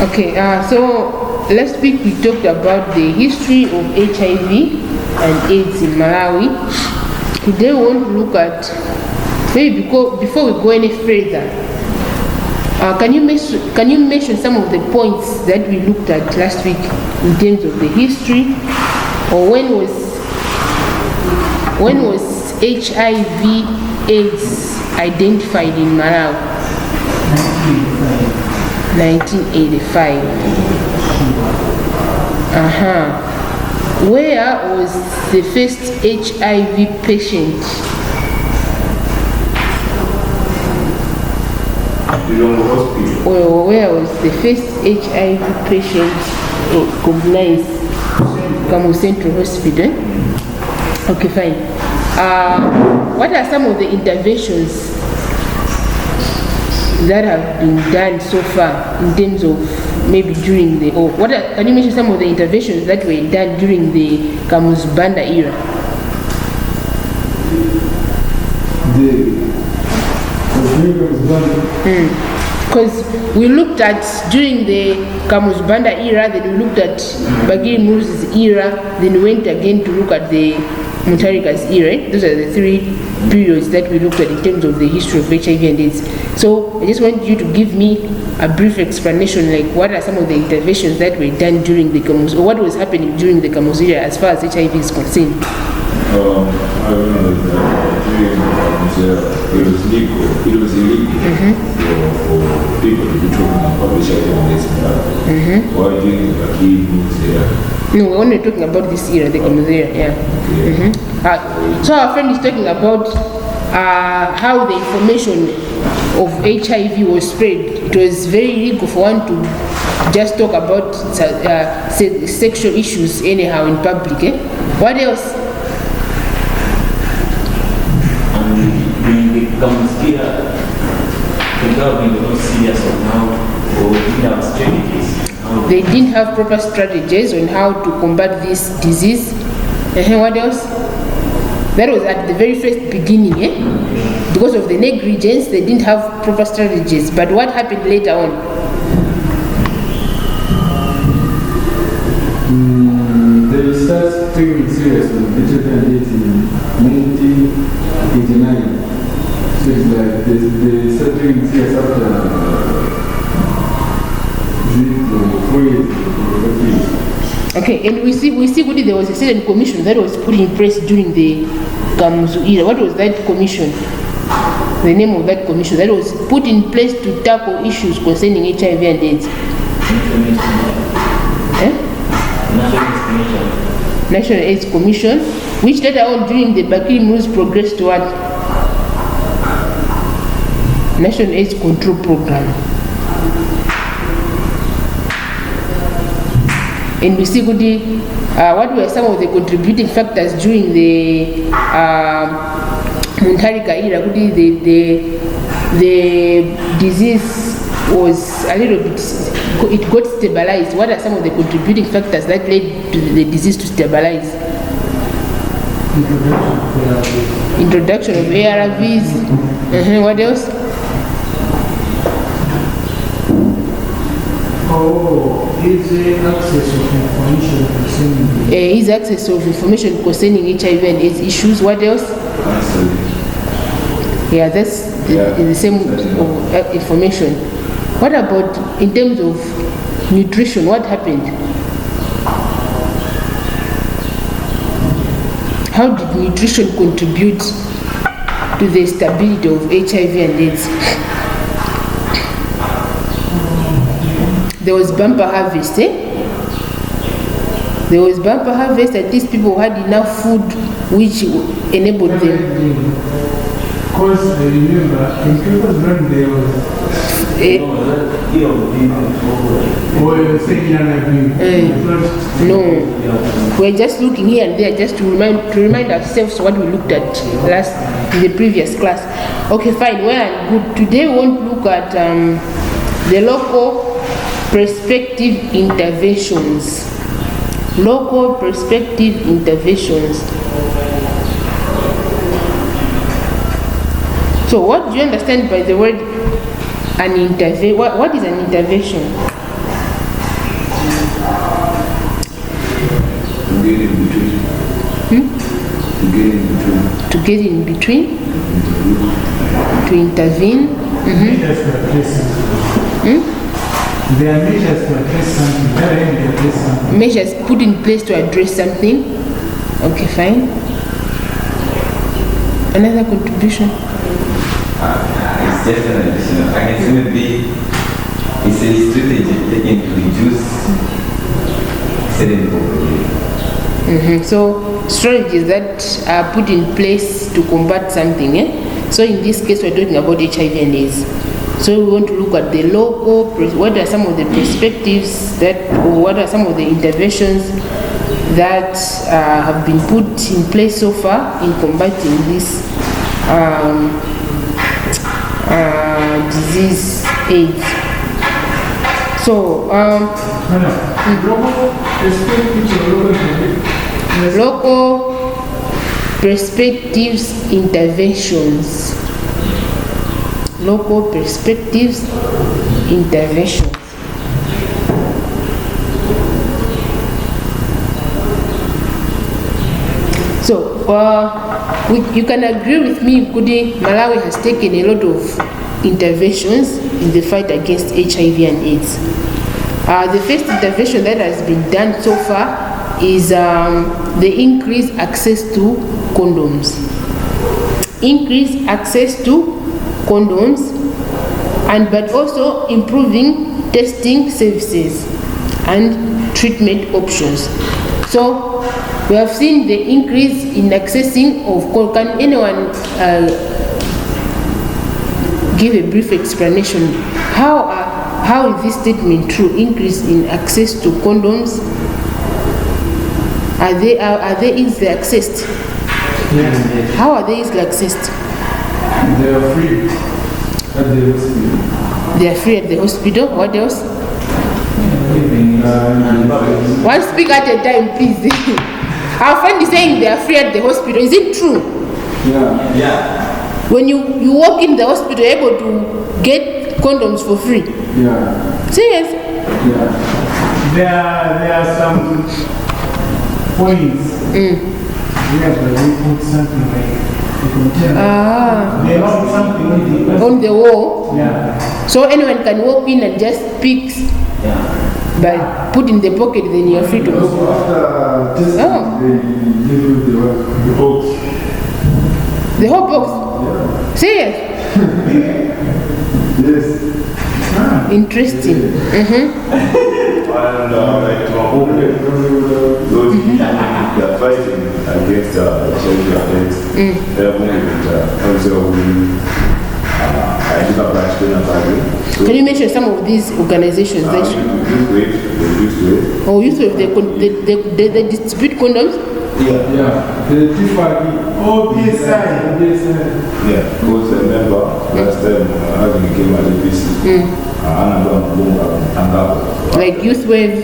Okay, so last week we talked about the history of HIV and AIDS in Malawi. Today we want to look at, maybe before we go any further, can you mention some of the points that we looked at last week in terms of the history, or when was HIV AIDS identified in Malawi? 1985. Where was the first HIV patient? Or where was the first HIV patient recognized? Kamu Central Hospital. Okay, fine. What are some of the interventions that have been done so far in terms of maybe during the, or can you mention some of the interventions that were done during the Kamuzbanda era? Because we looked at during the Kamuzbanda era, then we looked at Bagiri Muruzi's era, then we went again to look at the Mutarika's era. Right? Those are the three periods that we looked at in terms of the history of HIV and AIDS. So I just want you to give me a brief explanation, like what are some of the interventions that were done during the Kamuz, or what was happening during the Kamuz era as far as HIV is concerned. I remember that during the Kamuz era, it was illegal for people to be talking about HIV and AIDS. Why during the Bagiri Muruzi era? No, we're only talking about this era, the Kamuz era, yeah. So our friend is talking about how the information of HIV was spread. It was very illegal for one to just talk about sexual issues anyhow in public. What else? When it comes here, the government was not serious on how, or didn't have strategies. They didn't have proper strategies on how to combat this disease. What else? That was at the very first beginning, because of the negligence, they didn't have proper strategies. But what happened later on? They started taking it seriously HIV and AIDS in 1989. So it's like they started taking it serious after 4 years. Okay, and we see there was a certain commission that was put in place during the Kamuzu era. What was that commission? The name of that commission that was put in place to tackle issues concerning HIV and AIDS. National AIDS Commission, which later on during the Bagiri Muruzi progressed to what? National AIDS Control Program. And we see what were some of the contributing factors during the Muntarika era. The disease was a little bit, it got stabilized. What are some of the contributing factors that led to the disease to stabilize? Introduction of ARVs. What else? His access of information concerning HIV and AIDS issues. What else? Yeah, that's the same information. What about in terms of nutrition? What happened? How did nutrition contribute to the stability of HIV and AIDS? There was bumper harvest, There was bumper harvest, at least people had enough food which enabled them. Because I remember in people's run there was no, we're just looking here and there just to remind ourselves what we looked at in the previous class. Okay, fine, well, good. Today we want to look at the local perspective interventions. Local perspective interventions. So what do you understand by the word an intervention? What is an intervention? To get in between. To intervene. Measures to address something. There are measures to address something. There are to address something. Measures put in place to address something. Okay, fine. Another contribution. It's just an additional. I can see maybe it's a strategy taken to reduce certain population. So strategies that are put in place to combat something. So in this case, we're talking about HIV and AIDS. So we want to look at the local, what are some of the perspectives that, or what are some of the interventions that have been put in place so far in combating this disease AIDS. So local perspectives interventions. Local perspectives interventions. So you can agree with me, Kudi, Malawi has taken a lot of interventions in the fight against HIV and AIDS. The first intervention that has been done so far is the increased access to condoms. Increased access to condoms, but also improving testing services and treatment options. So we have seen the increase in accessing of condoms. Can anyone give a brief explanation? How is this statement true? Increase in access to condoms. Are they easily accessed? Yes. How are they easily accessed? They are free at the hospital. They are free at the hospital. What else? One speak at a time, please. Our friend is saying they are free at the hospital. Is it true? Yeah. When you walk in the hospital, you're able to get condoms for free. Yeah. Serious? Yeah. There are some points where we put something like a container. They want something On the wall. Yeah. So anyone can walk in and just pick, but put in the pocket, then you're free to So go. after testing, Oh. they give you the box. The whole box. Serious? Yes. Interesting. And like to open those that are fighting against HIV and AIDS, they're moving with Can you mention some of these organizations that Youthwave, they distribute condoms? Yeah. The T-Party. Oh, PSI. Yeah, because a member last time having came at the PC. Like Youthwave,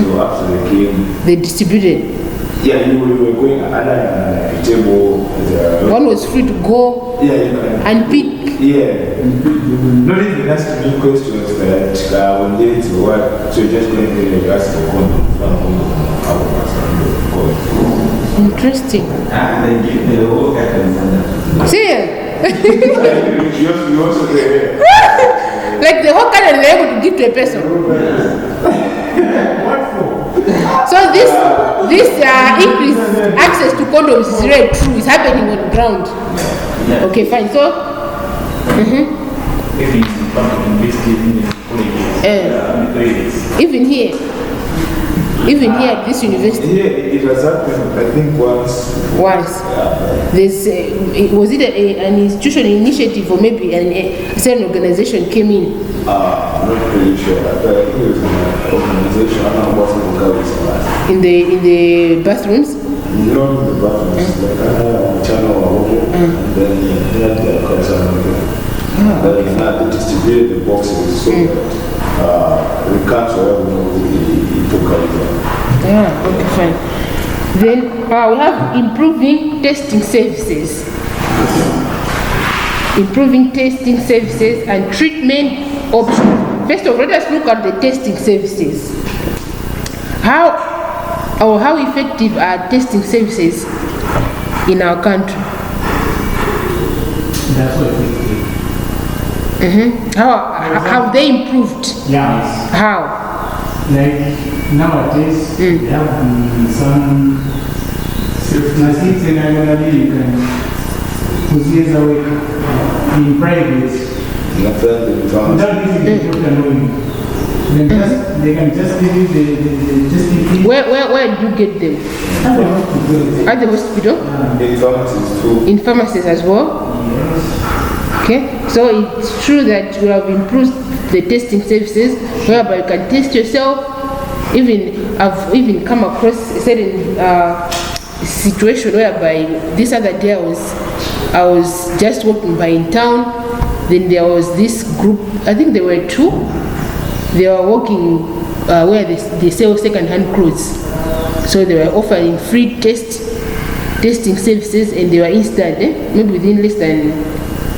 So after they came, they distributed. you were going under a table. One was free to go You can. and pick. Not even asking me questions that when they to what, so you just going there and ask for condom. Interesting. They give the whole carton. Serious? You also there. Like the whole carton they're able to give to a person. So this increased access to condoms is really true. It's happening on the ground. Okay, fine. So, even here at this university. Yeah, it has happened, I think, once. There's was it an institutional initiative or maybe a certain organization came in? I'm not really sure. I think it was an organization. I don't know what In the bathrooms? Not in the bathrooms. Like I had a channel and then they had their concern with it. Then they had to distribute the boxes so that we can't forever know the took out. Yeah, okay, fine. Then we have improving testing services. Improving testing services and treatment options. First of all, let us look at the testing services. How effective are testing services in our country? That's what it is. How have they improved? Yes. How? Like nowadays, they have some machines and actually you can use away in private. Without using the doctor knowing. They can just give you the testing kit. Where do you get them? At the hospital? In pharmacies too. In pharmacies as well? Yes. Okay, so it's true that we have improved the testing services whereby you can test yourself. I've even come across a certain situation whereby this other day I was just walking by in town. Then there was this group, I think there were two. They were walking where they sell second-hand clothes. So they were offering free testing services, and they were instant, maybe within less than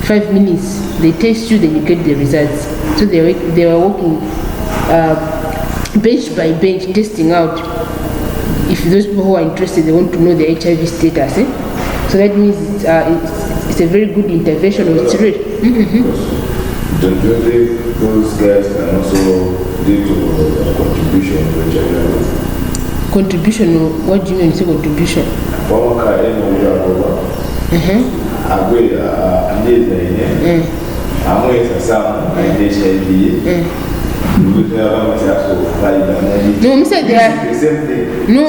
5 minutes. They test you, then you get the results. So they were walking bench by bench, testing out if those people who are interested, they want to know the HIV status. So that means it's a very good intervention of children. Don't you think those guys can also do to contribution to HIV? Contribution? What do you mean when you say contribution? No, I said they are the same thing. No,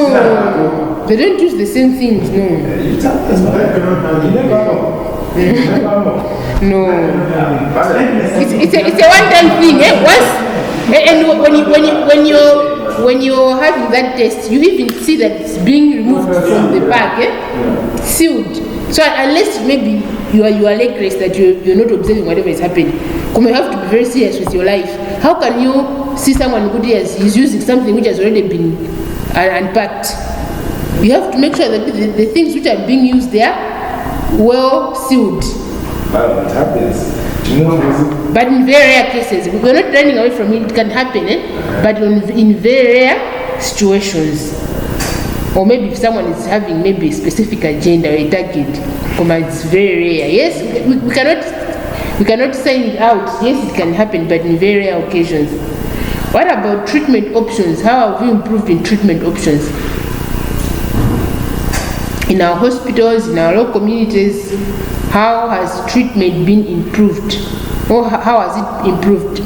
they don't use the same things. No, it's a one-time thing. And when you're having that test, you even see that it's being removed from the bag, sealed. So unless maybe you are reckless that you're not observing whatever is happening, you have to be very serious with your life. How can you see someone who is using something which has already been unpacked? You have to make sure that the things which are being used there well sealed. What happens? But in very rare cases, we're not running away from it. It can happen, but in very rare situations. Or maybe if someone is having maybe a specific agenda or a target, it's very rare. Yes, we cannot sign it out. Yes, it can happen, but in very rare occasions. What about treatment options? How have we improved in treatment options? In our hospitals, in our local communities, how has treatment been improved? Or how has it improved?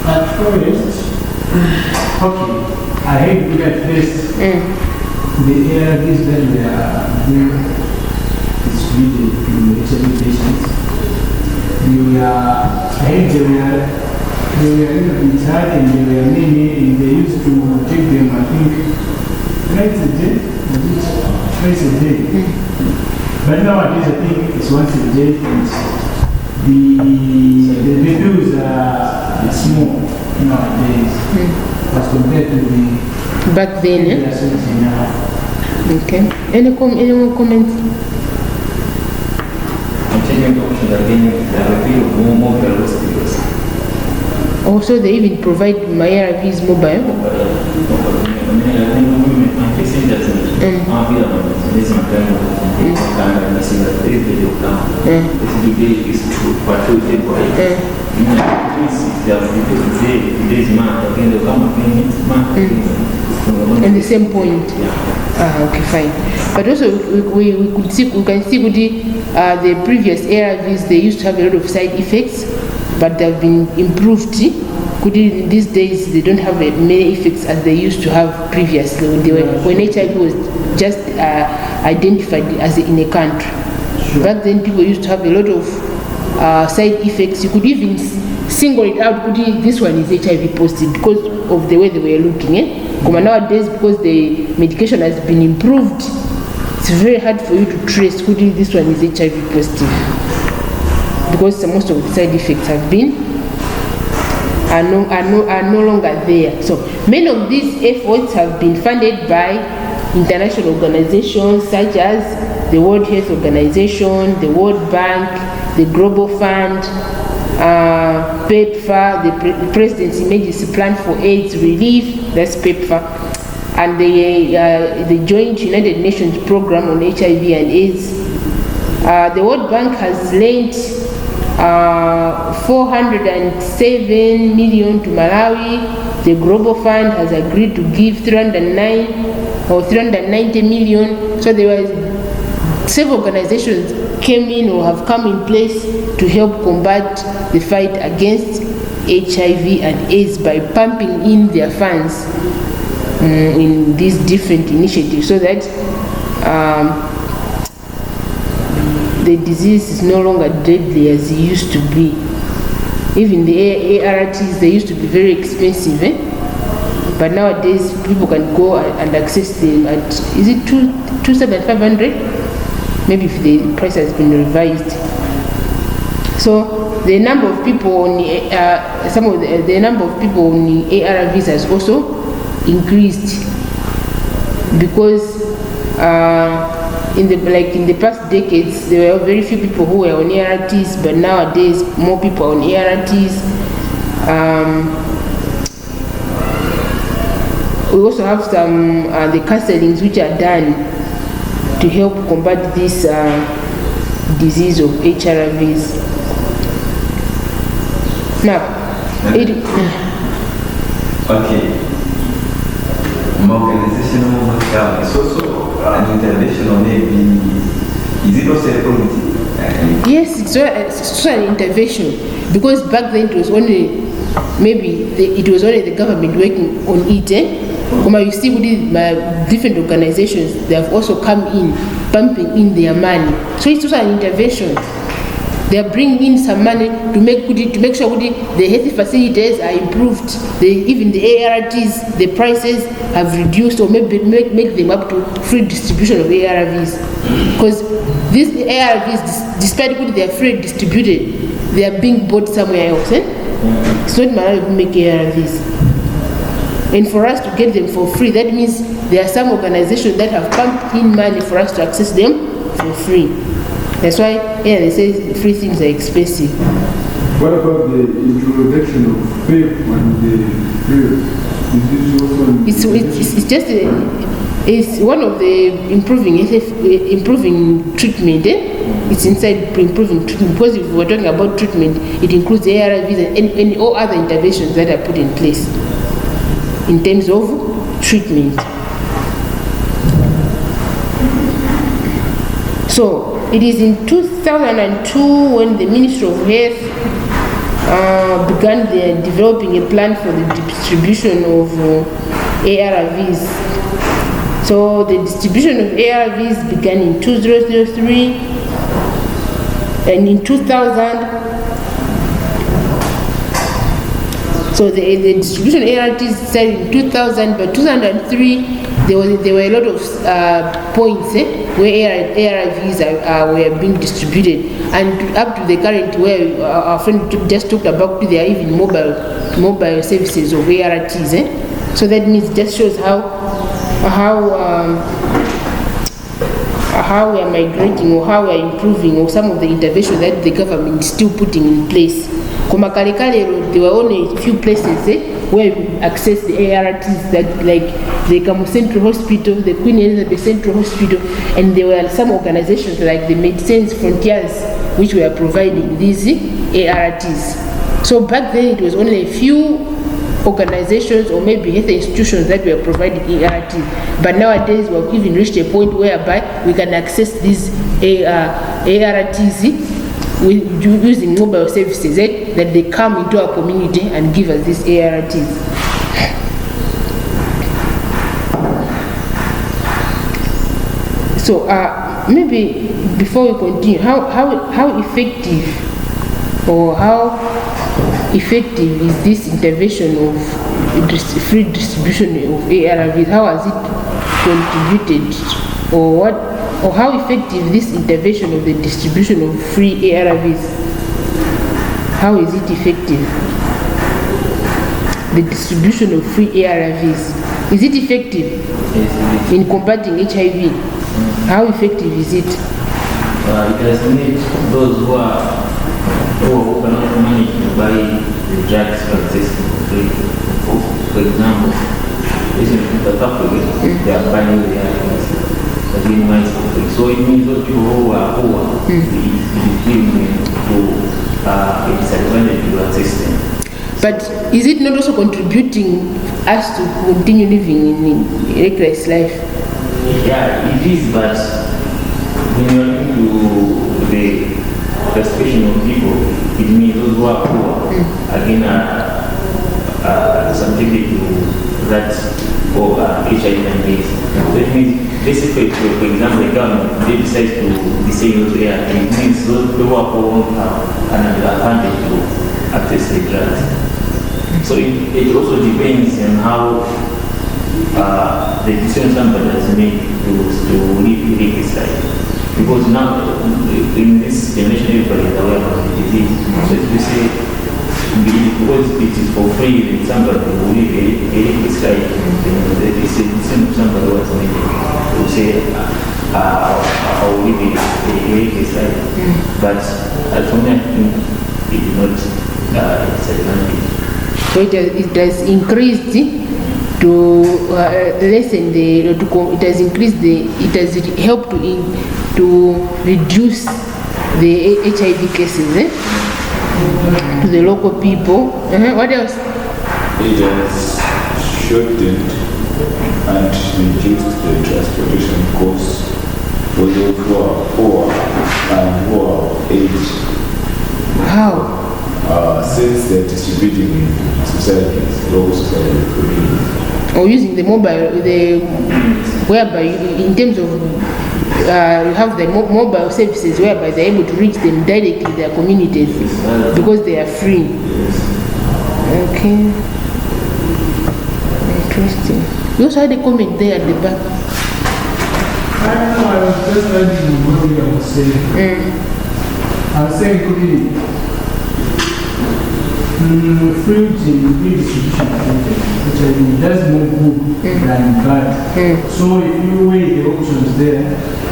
At first, I hate to look at this. The ARVs that we are being distributed to HIV patients. I hate they were in charge and they were many, and they used to take them, I think, twice a day. But nowadays, I think it's once a day, and the bills are small nowadays as compared to the back then. Okay. Any more comments? Treatment options again, there are a few more hospitals. Also, they even provide my ARVs mobile. And the same point. Okay, fine. But also we can see with the previous ARVs, they used to have a lot of side effects, but they've been improved. These days they don't have many effects as they used to have previously when HIV was just identified as in a country. Sure. Back then people used to have a lot of side effects. You could even single it out. This one is HIV positive because of the way they were looking. Nowadays, because the medication has been improved, it's very hard for you to trace this one is HIV positive, because most of the side effects have been are no longer there. So many of these efforts have been funded by international organizations such as the World Health Organization, the World Bank, the Global Fund, PEPFAR, the President's Emergency Plan for AIDS Relief, that's PEPFAR, and the Joint United Nations Program on HIV and AIDS. The World Bank has lent 407 million to Malawi. The Global Fund has agreed to give 390 million. So there were several organizations came in or have come in place to help combat the fight against HIV and AIDS by pumping in their funds in these different initiatives, so that the disease is no longer deadly as it used to be. Even the ARTs, they used to be very expensive, but nowadays people can go and access them at, is it 2,500? Maybe if the price has been revised. So the number of people on the number of people on the ARVs has also increased, because in the past decades there were very few people who were on ARTs, but nowadays more people are on ARTs. We also have some the counselings which are done to help combat this disease of HRVs. Now, okay. Organizational workshop is also an intervention, or maybe is it also a policy? Yes, it's also an intervention, because back then it was only the government working on it. You see with different organizations, they have also come in, pumping in their money. So it's also an intervention. They are bringing in some money to make sure the health facilities are improved. Even the ARTs, the prices have reduced, or maybe make them up to free distribution of ARVs. Because these ARVs, despite what they are free distributed, they are being bought somewhere else. It's not Malawi who make ARVs. And for us to get them for free, that means there are some organizations that have pumped in money for us to access them for free. That's why they say free things are expensive. What about the introduction of PEP and the PEP? It's one of the improving treatment. It's inside improving treatment, because if we're talking about treatment, it includes the ARVs and all other interventions that are put in place in terms of treatment. So it is in 2002 when the Ministry of Health began developing a plan for the distribution of ARVs. So the distribution of ARVs began in 2003, and in 2000. So the distribution of ARVs started in 2000, but 2003 there were a lot of points where ARVs were being distributed, and up to the current where our friend just talked about, there are even mobile services of ARTs. So that means just shows how we are migrating, or how we are improving, or some of the interventions that the government is still putting in place. There were only a few places where we access the ARTs, that like the Kamu Central Hospital, the Queen Elizabeth Central Hospital, and there were some organizations like the Medicines Frontiers which were providing these ARTs. So back then it was only a few organizations or maybe health institutions that were providing ARTs, but nowadays we have even reached a point whereby we can access these ARTs using mobile services that they come into our community and give us these ARTs. So maybe before we continue, how effective or how effective is this intervention of free distribution of ARVs? How has it contributed, or how effective this intervention of the distribution of free ARVs? How is it effective? The distribution of free ARVs, is it effective in combating HIV? How effective is it? It has made those who are who cannot manage to buy the drugs for accessing for free. For example, recently in South Africa, they are buying the items that minimize for free. So it means those people who are poor, it is giving them to a disadvantage to access them. But is it not also contributing us to continue living in reckless life? Yeah, it is, but when you are into the classification of people, it means those who are poor, again, are subjected to that or HIV and AIDS. So it means, basically, for example, the government, they decide to disable those areas, it means those people who are poor won't have an advantage to access the drugs. So it also depends on how the decision somebody has made to live this life. Because now, in this generation, everybody is aware of the disease. So if you say, because it is for free, then somebody will live this life, then it's a decision of somebody who has made it. To say, I will live this life. But for me, I think it is not disadvantage. So it has increased to lessen it has increased it has helped to reduce the HIV cases to the local people. What else? It has shortened and reduced the transportation costs for those who are poor and who are aged. How? Since they're distributing in societies, local society communities. Or using the mobile, whereby in terms of you have the mobile services whereby they're able to reach them directly in their communities because they are free. Okay. Interesting. You also had a comment there at the back. I don't know, I was just adding what you were saying. I was saying could be free distribution of content, which I think does more good than bad. So if you weigh the options there,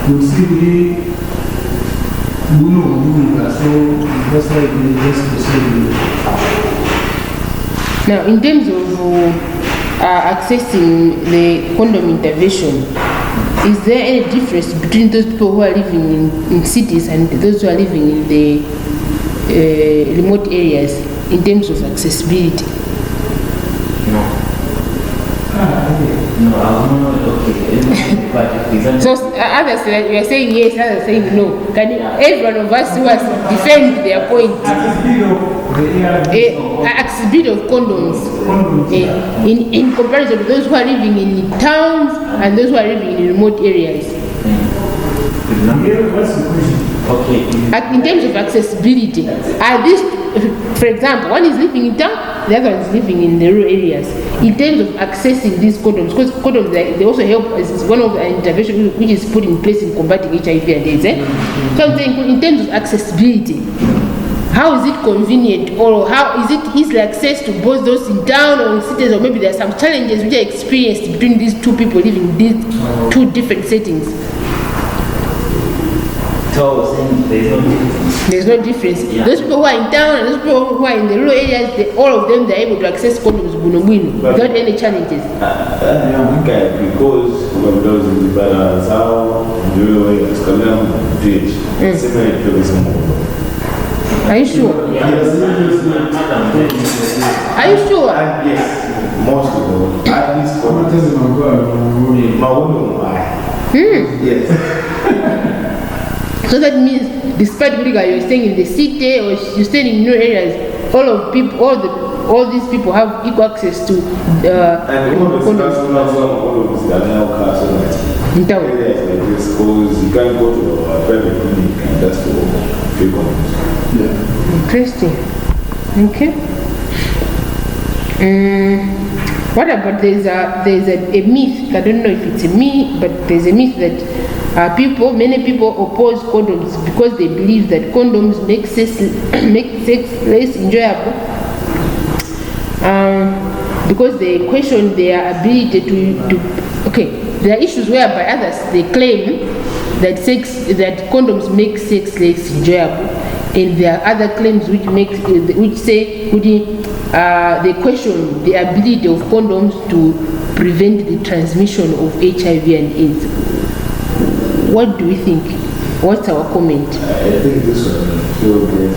you'll still be so that's why we just proceed. Now, in terms of accessing the condom intervention, is there any difference between those people who are living in cities and those who are living in the remote areas in terms of accessibility? No. No, I'm not okay. But so others you are saying yes, others are saying no. Can every one of us who has defend their point? Accessibility of condoms in comparison to those who are living in towns and those who are living in remote areas. What's the question? Okay. In terms of accessibility, are these, for example, one is living in town, the other one is living in the rural areas. In terms of accessing these condoms, because condoms they also help as one of the interventions which is put in place in combating HIV and AIDS. So I'm saying in terms of accessibility, how is it convenient, or how is it easy access to both those in town or in cities, or maybe there are some challenges which are experienced between these two people living in these two different settings? So there's no difference. There's no difference. Yeah. Those people who are in town and those people who are in the rural areas, all of them, they're able to access condoms without any challenges. Because of those in the balance, how do you Are you sure? Yes. Are you sure? Yes, most of them. At least for my woman. Yes. So that means, despite what you're staying in the city or you're staying in new areas, all these people have equal access to and all of us are now cars in town. Because you can't go to a private clinic and that's for free condoms. Yeah. Interesting. Okay. What about there's a myth? I don't know if it's a myth, but there's a myth that many people oppose condoms because they believe that condoms make sex less enjoyable. Because they question their ability to okay. There are issues whereby others they claim that condoms make sex less enjoyable. And there are other claims which they question the ability of condoms to prevent the transmission of HIV and AIDS. What do we think? What's our comment? I think this one will be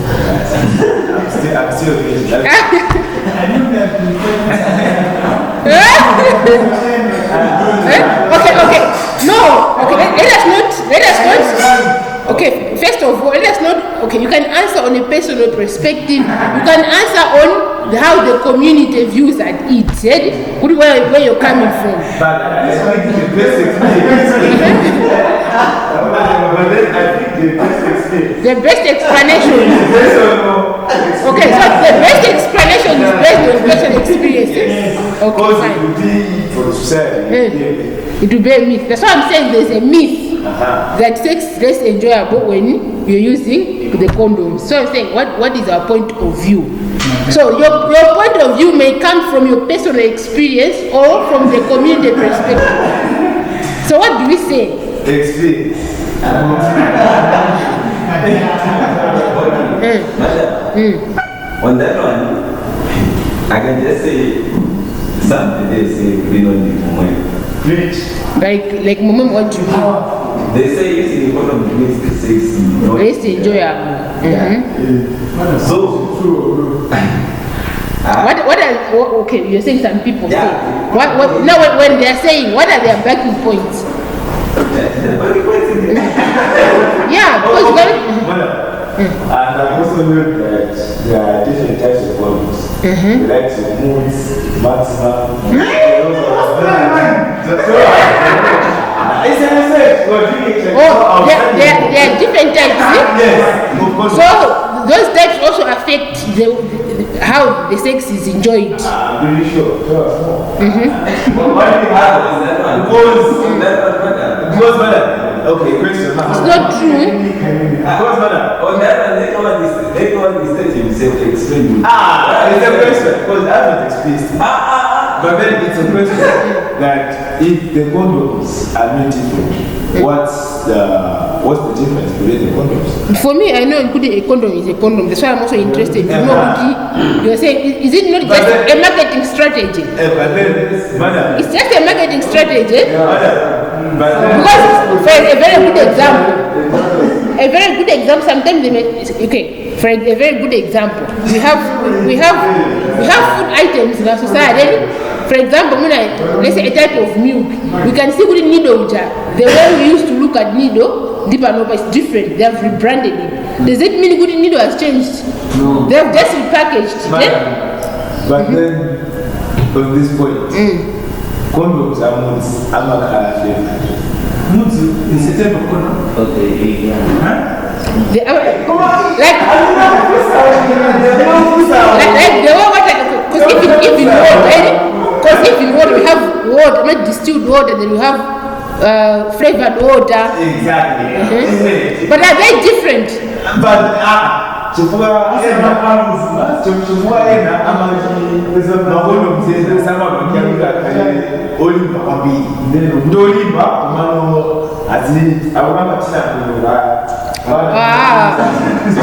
I'm still getting that. Okay. No. Okay. Let us not. Okay. First of all, let us not. Okay. You can answer on a personal perspective. You can answer on how the community views at it. Where you're coming from. But I think the best experience. The best explanation. Okay, so the best explanation is based on personal experiences. Okay, fine. For the society. It will be a myth. That's why I'm saying there's a myth that sex is less enjoyable when you're using the condoms. So I'm saying, what is our point of view? So your point of view may come from your personal experience or from the community perspective. So what do we say? Experience. On that one, I can just say something they say we don't need money. Like moment, what do you mean? They say using the condom makes the sex less enjoyable. So okay, you're saying some people Yeah. say. Now when they are saying, what are their backing points? Yeah, because And I also know that there are different types of condoms. The likes of moods, maximum. There are different types. Yes, of course. So those types also affect how the sex is enjoyed. I'm really sure. Because, okay, question. It's not true. Because, on that one, everyone is stating self-explain. it's a question. Because I haven't experienced it. But then it's a question that if the condoms are not different, what's the difference between the condoms? For me, I know including a condom is a condom. That's why I'm also interested to know you're saying, is it not just a marketing strategy? But then, madam. It's just a marketing strategy. But Because for a very good example, sometimes they may, okay, for a very good example, we have food items in our society. For example, let's say a type of milk, we can see with needle jar. The way we used to look at needle, Deep and Nova is different. They have rebranded it. Does it mean good needle has changed? No. They have just repackaged. But then, on this point, condoms are moods. I'm not flavored. Moods is a type of condom. Okay, yeah. Like the water, because if in water we have water, not distilled water, then we have flavored water. Exactly. But are they different? But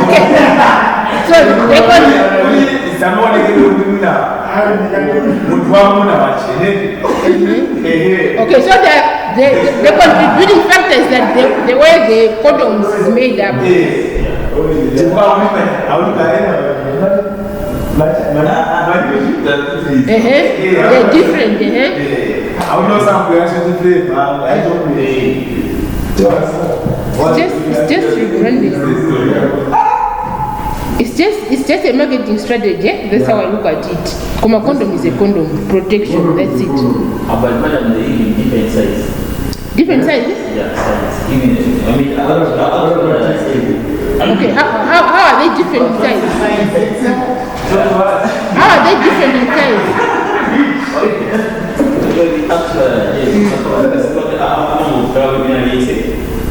Okay. So they call okay, so the contributing factors that the way the condoms is made up. They're different. I know some reaction to flavor. I don't really. It's just rebranding. It's just a marketing strategy. That's how I look at it. Come a condom is a condom, protection. That's it. But madam, they even different sizes. Different sizes? Yeah, sizes. Even Okay, how are they different in size? How are they different in size?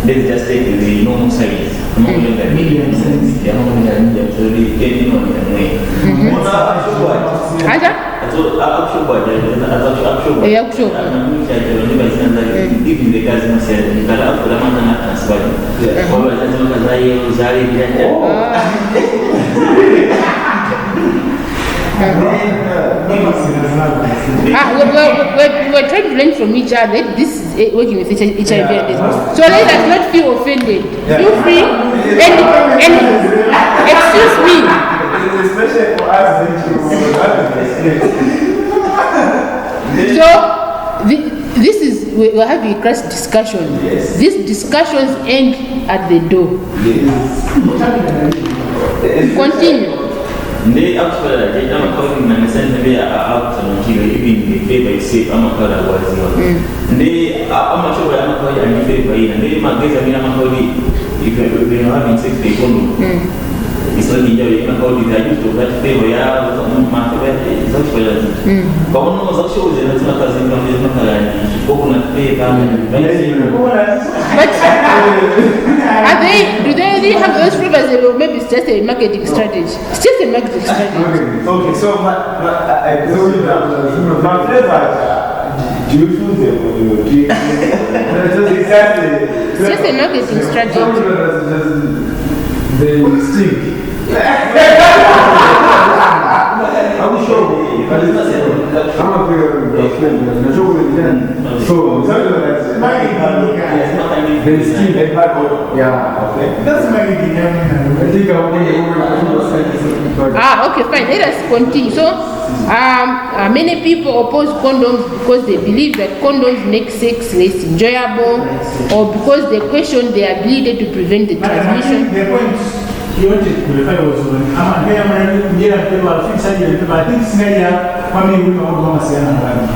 Let's just take the normal size. Medium size. Aja? even the guys must say, you got up for the man and transfer. We're trying to learn from each other. This is working with HIV and AIDS. So let us not feel offended. Feel free and excuse me. Especially for us. So this is we're having a class discussion. Yes. These discussions end at the door. Yes. Continue. They actually, they don't call him and send me out on even the favor safe. I'm a call that was young. They are much over. I'm a call and favor, and they might get a minimum if you're having sex, they go. It's not in your call it. I used to that favor. Yeah, it's actually. But one was also the national cousin from the Macaran, coconut paper, Are they? Do they really have those flavors? Maybe it's just a marketing strategy. It's just a marketing strategy. Okay, so I told you that my flavor. Do you feel them when you drink? Exactly. It's just a marketing strategy. They stink. I'm sure. I'm a very so they stink. Yeah. That's my idea. I think Okay, fine. Let us continue. So, many people oppose condoms because they believe that condoms make sex less enjoyable, or because they question their ability to prevent the transmission. The point you wanted to clarify was when I'm here, I think scenario, family will not go say, I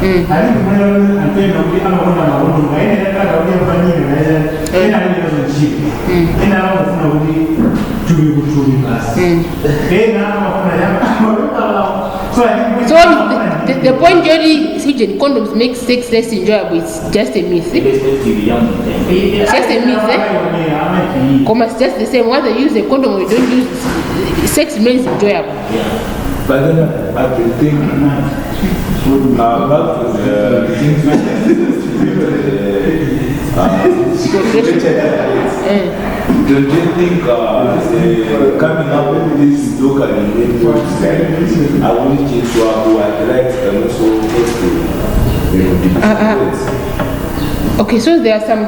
think when I'm paying a bit, I'm going to cheap. And I don't know to be good to be last. So the point Jerry said condoms make sex less enjoyable is just a myth. It's just a myth, eh? It's just the same. Whether you use a condom or you don't use, sex remains enjoyable. But then I've been thinking, back to the things don't you think coming up with this local and I want to change to our rights and also Okay, so there are some